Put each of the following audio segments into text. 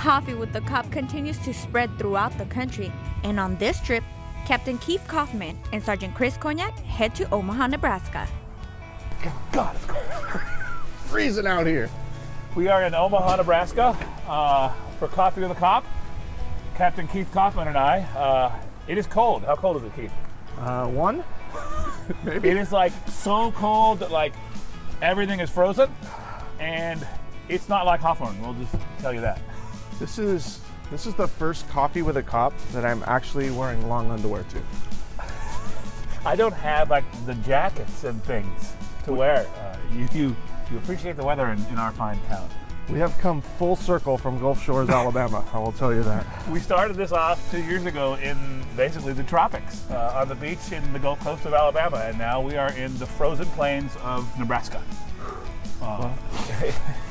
Coffee with the Cop continues to spread throughout the country, and on this trip, Captain Keith Kauffman and Sergeant Chris Cognac head to Omaha, Nebraska. God, it's cold. Freezing out here. We are in Omaha, Nebraska for Coffee with the Cop. Captain Keith Kauffman and I. It is cold. How cold is it, Keith? 1? Maybe. It is like so cold that like everything is frozen, and it's not like Hawthorne. We'll just tell you that. This is the first Coffee with a Cop that I'm actually wearing long underwear to. I don't have like the jackets and things to wear. You appreciate the weather in our fine town. We have come full circle from Gulf Shores, Alabama, I will tell you that. We started this off 2 years ago in basically the tropics on the beach in the Gulf Coast of Alabama, and now we are in the frozen plains of Nebraska.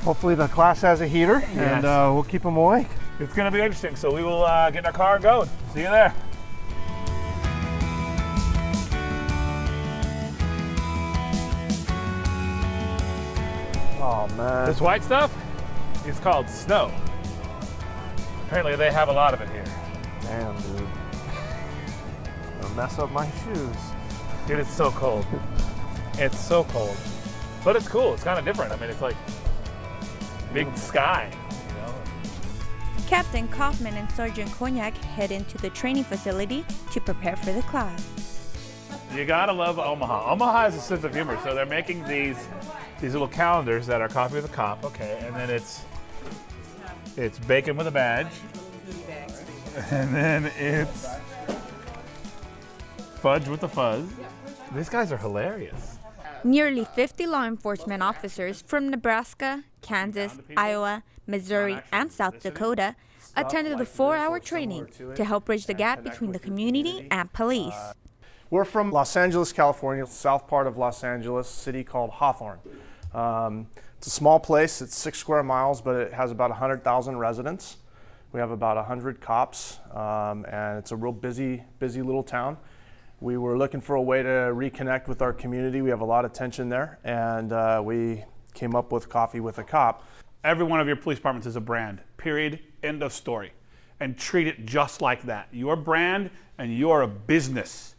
Hopefully the class has a heater, yes. And we'll keep them awake. It's going to be interesting, so we will get in our car and go. See you there. Oh man. This white stuff is called snow. Apparently they have a lot of it here. Damn, dude. It'll mess up my shoes. Dude, it's so cold. It's so cold. But it's cool. It's kind of different. I mean, it's like big sky, you know? Captain Kauffman and Sergeant Cognac head into the training facility to prepare for the class. You gotta love Omaha. Omaha has a sense of humor, so they're making these little calendars that are Coffee with a Cop, okay, and then it's bacon with a badge, and then it's fudge with a fuzz. These guys are hilarious. Nearly 50 law enforcement officers from Nebraska, Kansas, Iowa, Missouri, and South Dakota attended the 4-hour training to help bridge the gap between the community and police. We're from Los Angeles, California, south part of Los Angeles, city called Hawthorne. It's a small place, it's 6 square miles, but it has about 100,000 residents. We have about 100 cops, and it's a real busy little town. We were looking for a way to reconnect with our community. We have a lot of tension there, and we came up with Coffee with a Cop. Every one of your police departments is a brand, period, end of story. And treat it just like that. Your brand and you're a business.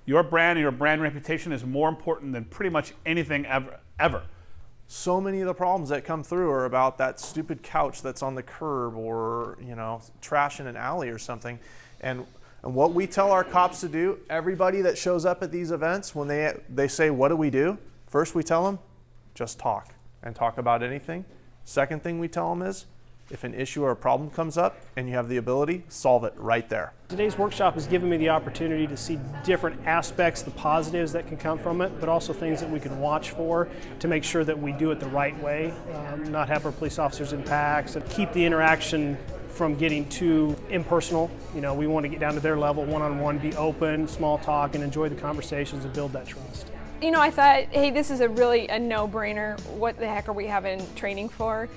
Your brand and your brand reputation is more important than pretty much anything ever. So many of the problems that come through are about that stupid couch that's on the curb or, you know, trash in an alley or something. And what we tell our cops to do, everybody that shows up at these events, when they say, what do we do? First we tell them, just talk and talk about anything. Second thing we tell them is, if an issue or a problem comes up and you have the ability, solve it right there. Today's workshop has given me the opportunity to see different aspects, the positives that can come from it, but also things that we can watch for to make sure that we do it the right way, not have our police officers in packs, and keep the interaction from getting too impersonal. You know, we want to get down to their level, one-on-one, be open, small talk, and enjoy the conversations and build that trust. You know, I thought, hey, this is really a no-brainer. What the heck are we having training for?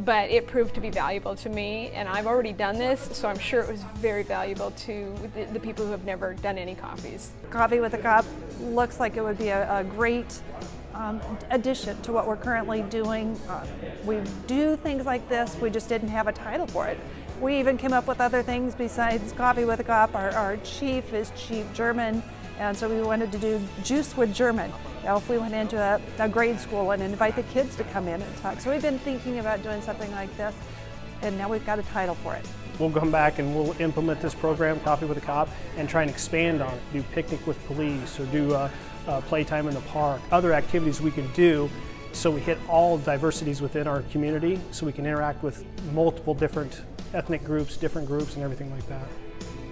But it proved to be valuable to me, and I've already done this, so I'm sure it was very valuable to the people who have never done any coffees. Coffee with a Cop looks like it would be a great addition to what we're currently doing. We do things like this, we just didn't have a title for it. We even came up with other things besides Coffee with a Cop. Our chief is Chief German, and so we wanted to do Juice with German. Now, if we went into a grade school and invite the kids to come in and talk. So we've been thinking about doing something like this, and now we've got a title for it. We'll come back and we'll implement this program, Coffee with a Cop, and try and expand on it. Do picnic with police or do playtime in the park, other activities we can do so we hit all diversities within our community so we can interact with multiple different ethnic groups, different groups, and everything like that.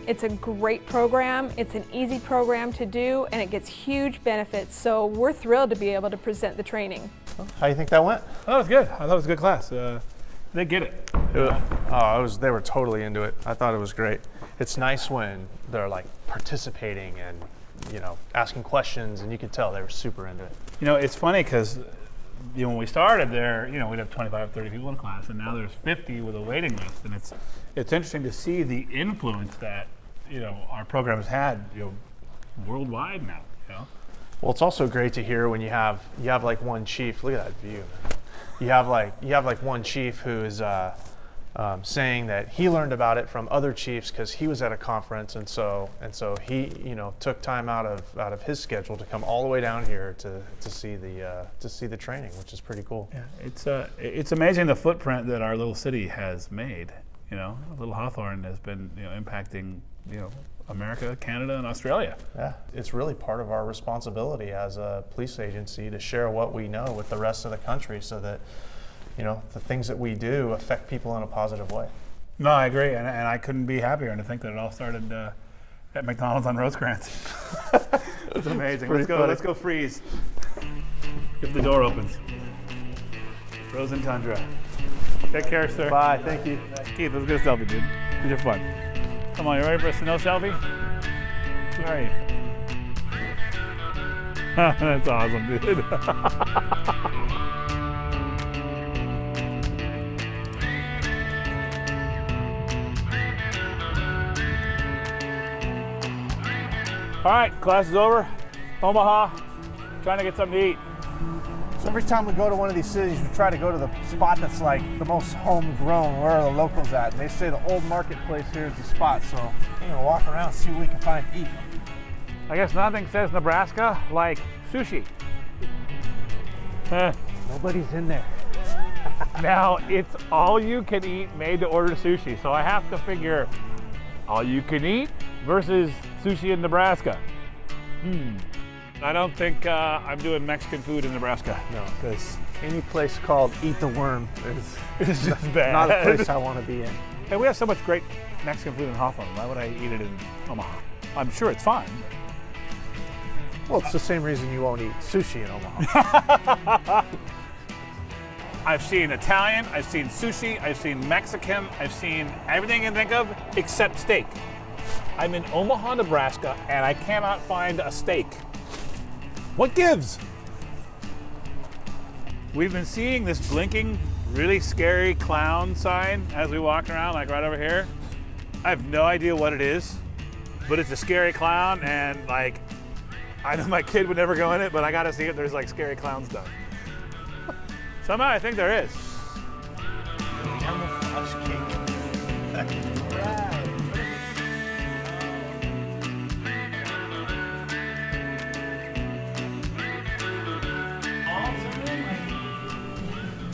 It's a great program, it's an easy program to do, and it gets huge benefits, so we're thrilled to be able to present the training. How do you think that went? That was good. I thought it was a good class. They get it. They were totally into it. I thought it was great. It's nice when they're like participating and, you know, asking questions, and you could tell they were super into it. You know, it's funny because when we started there, you know, we'd have 25, 30 people in class, and now there's 50 with a waiting list, and it's interesting to see the influence that, you know, our program has had, you know, worldwide now, you know. Well, it's also great to hear when you have like one chief. Look at that view. You have like one chief who is saying that he learned about it from other chiefs because he was at a conference, and so he, took time out of his schedule to come all the way down here to see the training, which is pretty cool. Yeah, it's amazing the footprint that our little city has made. Little Hawthorne has been impacting America, Canada, and Australia. Yeah, it's really part of our responsibility as a police agency to share what we know with the rest of the country, so that the things that we do affect people in a positive way. No, I agree, and I couldn't be happier. And to think that it all started at McDonald's on Rosecrans. It's amazing. Let's go freeze. If the door opens. Frozen tundra. Take care, sir. Bye. Thank you. Keith, let's get a selfie, dude. These are fun. Come on, you ready for a snow selfie? Where are you? That's awesome, dude. All right, class is over. Omaha, trying to get something to eat. So every time we go to one of these cities, we try to go to the spot that's like the most homegrown. Where are the locals at? And they say the old marketplace here is the spot. So we're gonna walk around and see what we can find to eat. I guess nothing says Nebraska like sushi. Nobody's in there. Now, it's all you can eat made to order sushi. So I have to figure all you can eat versus sushi in Nebraska. I don't think I'm doing Mexican food in Nebraska. No, because any place called Eat the Worm It's just bad. not a place I want to be in. Hey, we have so much great Mexican food in Hawthorne. Why would I eat it in Omaha? I'm sure it's fine. Well, it's the same reason you won't eat sushi in Omaha. I've seen Italian, I've seen sushi, I've seen Mexican, I've seen everything you can think of except steak. I'm in Omaha, Nebraska, and I cannot find a steak. What gives? We've been seeing this blinking, really scary clown sign as we walk around, like right over here. I have no idea what it is, but it's a scary clown, and like, I know my kid would never go in it, but I gotta see it. There's like scary clown stuff. Somehow I think there is. Camouflage cake.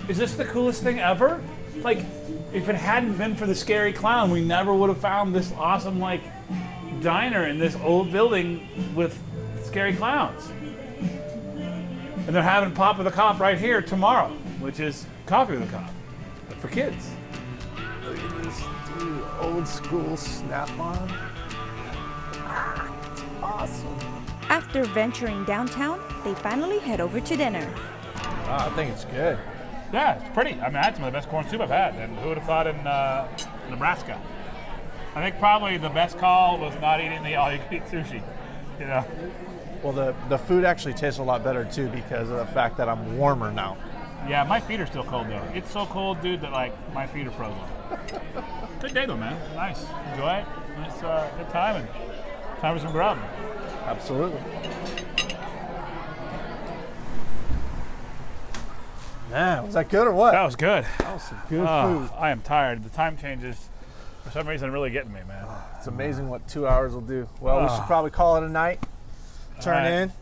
Is this the coolest thing ever? Like, if it hadn't been for the scary clown, we never would have found this awesome, like, diner in this old building with scary clowns. And they're having Pop with a Cop right here tomorrow, which is Coffee with a Cop, but for kids. Look at this dude, old school Snap-on. It's awesome. After venturing downtown, they finally head over to dinner. I think it's good. Yeah, it's pretty. I mean, I had some of the best corn soup I've had, and who would have thought in Nebraska? I think probably the best call was not eating the all-you-can-eat sushi, Well, the food actually tastes a lot better, too, because of the fact that I'm warmer now. Yeah, my feet are still cold, though. It's so cold, dude, that, like, my feet are frozen. Good day, though, man. Nice. Enjoy it. It's good time, and time for some grub. Absolutely. Man, was that good or what? That was good. That was some good food. I am tired. The time changes, for some reason, really getting me, man. It's amazing what 2 hours will do. Well, we should probably call it a night. Turn right. in.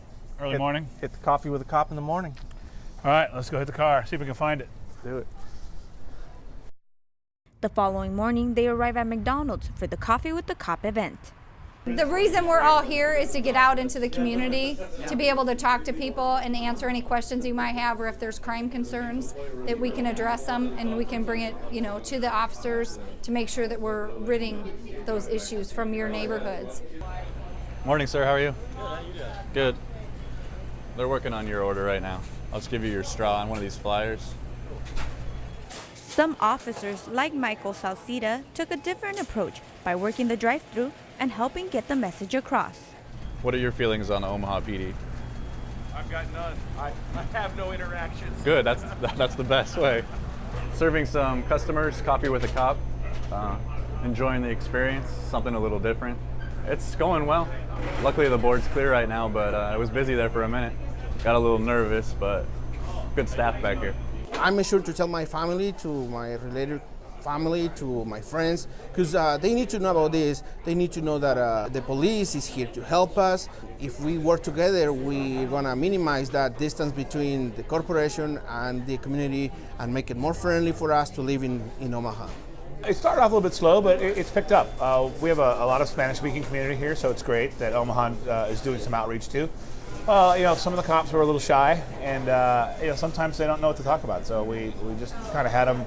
Early morning. Hit the Coffee with a Cop in the morning. All right, let's go hit the car, see if we can find it. Let's do it. The following morning, they arrive at McDonald's for the Coffee with the Cop event. The reason we're all here is to get out into the community, to be able to talk to people and answer any questions you might have, or if there's crime concerns, that we can address them and we can bring it, to the officers to make sure that we're ridding those issues from your neighborhoods. Morning, sir. How are you? Good. How you doing? Good. They're working on your order right now. I'll just give you your straw on one of these flyers. Some officers, like Michael Salcida, took a different approach by working the drive-thru and helping get the message across. What are your feelings on Omaha PD? I've got none. I have no interactions. Good. That's the best way. Serving some customers coffee with a cop. Enjoying the experience. Something a little different. It's going well. Luckily the board's clear right now, but I was busy there for a minute. Got a little nervous, but good staff back here. I make sure to tell my family, to my related family, to my friends, because they need to know about this. They need to know that the police is here to help us. If we work together, we're gonna minimize that distance between the corporation and the community and make it more friendly for us to live in Omaha. It started off a little bit slow, but it's picked up. We have a lot of Spanish-speaking community here, so it's great that Omaha is doing some outreach too. Some of the cops were a little shy, and sometimes they don't know what to talk about. So we just kind of had them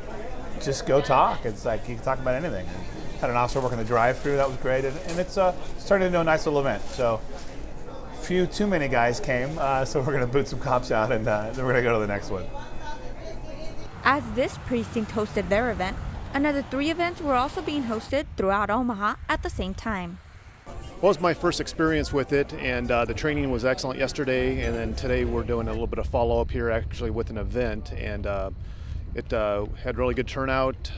just go talk. It's like you can talk about anything. And had an officer working the drive-through, that was great, and it's started into a nice little event. So few too many guys came, so we're going to boot some cops out, and then we're going to go to the next one. As this precinct hosted their event, another 3 events were also being hosted throughout Omaha at the same time. Well, it was my first experience with it, and the training was excellent yesterday, and then today we're doing a little bit of follow-up here actually with an event, and it had really good turnout,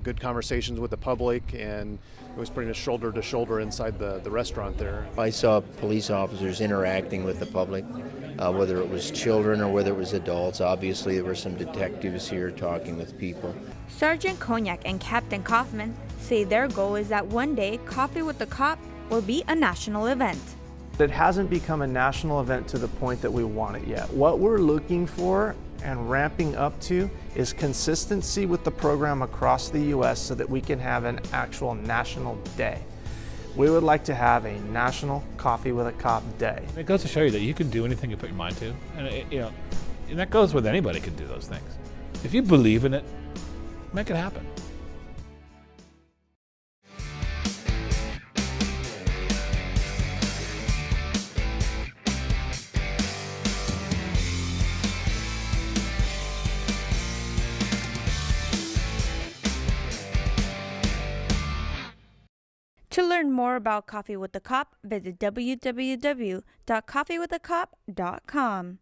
good conversations with the public, and it was pretty much shoulder to shoulder inside the restaurant there. I saw police officers interacting with the public, whether it was children or whether it was adults. Obviously, there were some detectives here talking with people. Sergeant Cognac and Captain Kauffman say their goal is that one day Coffee with the Cop will be a national event. It hasn't become a national event to the point that we want it yet. What we're looking for and ramping up to is consistency with the program across the U.S. so that we can have an actual national day. We would like to have a national Coffee with a Cop day. It goes to show you that you can do anything you put your mind to, and and that goes with anybody can do those things. If you believe in it, make it happen. To learn more about Coffee with the Cop, visit www.coffeewithacop.com.